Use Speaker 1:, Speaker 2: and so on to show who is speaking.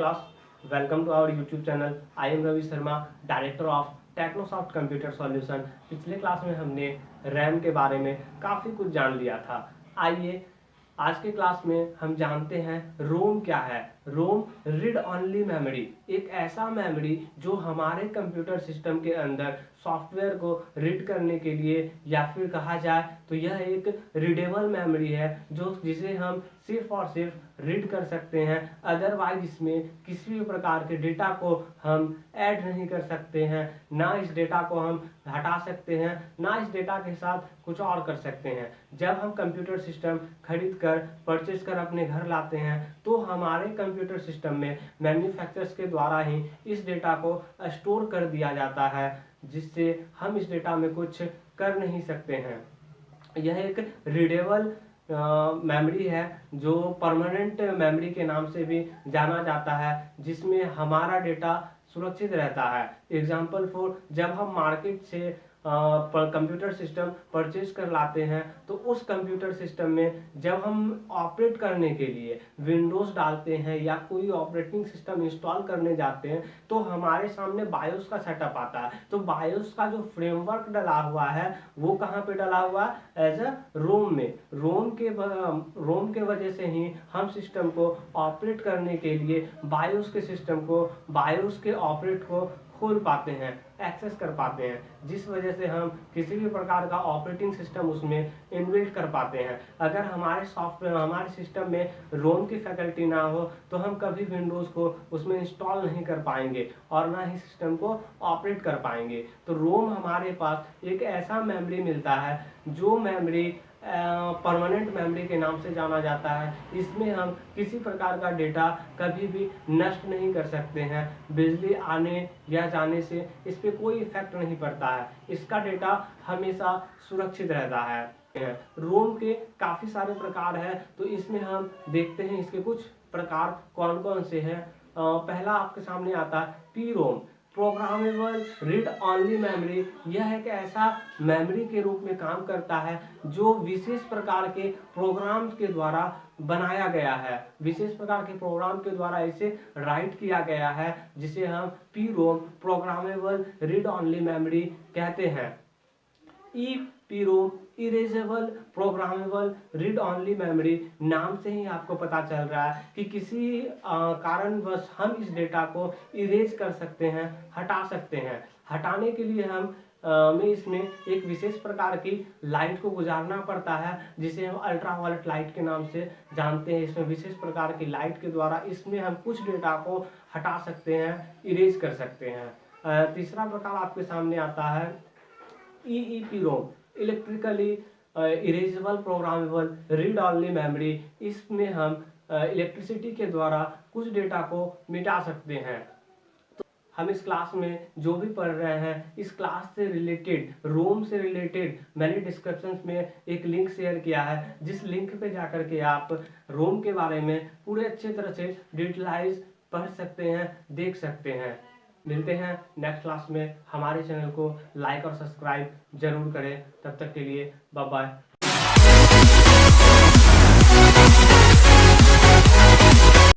Speaker 1: class, welcome to our YouTube channel. I am Ravi Sharma, Director of Technosoft Computer Solution. पिछले class में हमने RAM के बारे में काफ़ी कुछ जान लिया था। आइए आज के क्लास में हम जानते हैं रोम क्या है। रोम रीड ऑनली मेमोरी, एक ऐसा मेमोरी जो हमारे कंप्यूटर सिस्टम के अंदर सॉफ्टवेयर को रीड करने के लिए, या फिर कहा जाए तो यह एक रीडेबल मेमोरी है जो जिसे हम सिर्फ और सिर्फ रीड कर सकते हैं। अदरवाइज इसमें किसी भी प्रकार के डेटा को हम ऐड नहीं कर सकते हैं, ना इस डेटा को हम हटा सकते हैं, ना इस डेटा के साथ कुछ और कर सकते हैं। जब हम कंप्यूटर सिस्टम खरीद कर परचेज कर अपने घर लाते हैं तो हमारे कंप्यूटर सिस्टम में मैन्युफैक्चरर्स के द्वारा ही इस डेटा को स्टोर कर दिया जाता है, जिससे हम इस डेटा में कुछ कर नहीं सकते हैं। यह एक रीडेबल मेमोरी है जो परमानेंट मेमोरी के नाम से भी जाना जाता है, जिसमें हमारा डेटा सुरक्षित रहता है। एग्जाम्पल फॉर, जब हम मार्केट से कंप्यूटर सिस्टम परचेज कर लाते हैं तो उस कंप्यूटर सिस्टम में जब हम ऑपरेट करने के लिए विंडोज़ डालते हैं या कोई ऑपरेटिंग सिस्टम इंस्टॉल करने जाते हैं तो हमारे सामने बायोस का सेटअप आता है। तो बायोस का जो फ्रेमवर्क डला हुआ है वो कहाँ पे डला हुआ है? एज अ रोम में। रोम के वजह से ही हम सिस्टम को ऑपरेट करने के लिए बायोस के सिस्टम को, बायोस के ऑपरेट को खोल पाते हैं, एक्सेस कर पाते हैं, जिस वजह से हम किसी भी प्रकार का ऑपरेटिंग सिस्टम उसमें इनबिल्ट कर पाते हैं। अगर हमारे सॉफ्टवेयर, हमारे सिस्टम में रोम की फैकल्टी ना हो तो हम कभी विंडोज़ को उसमें इंस्टॉल नहीं कर पाएंगे और ना ही सिस्टम को ऑपरेट कर पाएंगे। तो रोम हमारे पास एक ऐसा मेमोरी मिलता है जो मेमोरी परमानेंट मेमोरी के नाम से जाना जाता है। इसमें हम किसी प्रकार का डेटा कभी भी नष्ट नहीं कर सकते हैं। बिजली आने या जाने से इस पर कोई इफेक्ट नहीं पड़ता है, इसका डेटा हमेशा सुरक्षित रहता है। रोम के काफ़ी सारे प्रकार हैं, तो इसमें हम देखते हैं इसके कुछ प्रकार कौन कौन से हैं। पहला आपके सामने आता है P ROM, programmable read only memory. यह एक ऐसा मेमोरी के रूप में काम करता है जो विशेष प्रकार के प्रोग्राम्स के द्वारा बनाया गया है, विशेष प्रकार के प्रोग्राम के द्वारा इसे राइट किया गया है, जिसे हम P ROM, programmable read only memory कहते हैं। E P ROM, erasable programmable read only memory. नाम से ही आपको पता चल रहा है कि किसी कारणवश हम इस डेटा को इरेज कर सकते हैं, हटा सकते हैं। हटाने के लिए हम इसमें एक विशेष प्रकार की लाइट को गुजारना पड़ता है, जिसे हम अल्ट्रावायलेट लाइट के नाम से जानते हैं। इसमें विशेष प्रकार की लाइट के द्वारा इसमें हम कुछ डेटा को हटा सकते हैं, इरेज कर सकते हैं। तीसरा प्रकार आपके सामने आता है EEPROM, electrically erasable programmable read only memory. इसमें हम इलेक्ट्रिसिटी के द्वारा कुछ डेटा को मिटा सकते हैं। तो हम इस क्लास में जो भी पढ़ रहे हैं, इस क्लास से रिलेटेड, रोम से रिलेटेड मैंने डिस्क्रिप्शंस में एक लिंक शेयर किया है, जिस लिंक पे जाकर के आप रोम के बारे में पूरे अच्छे तरह से डिटेलाइज पढ़ सकते हैं, देख सकते हैं। मिलते हैं नेक्स्ट क्लास में। हमारे चैनल को लाइक और सब्सक्राइब जरूर करें। तब तक के लिए बाय बाय।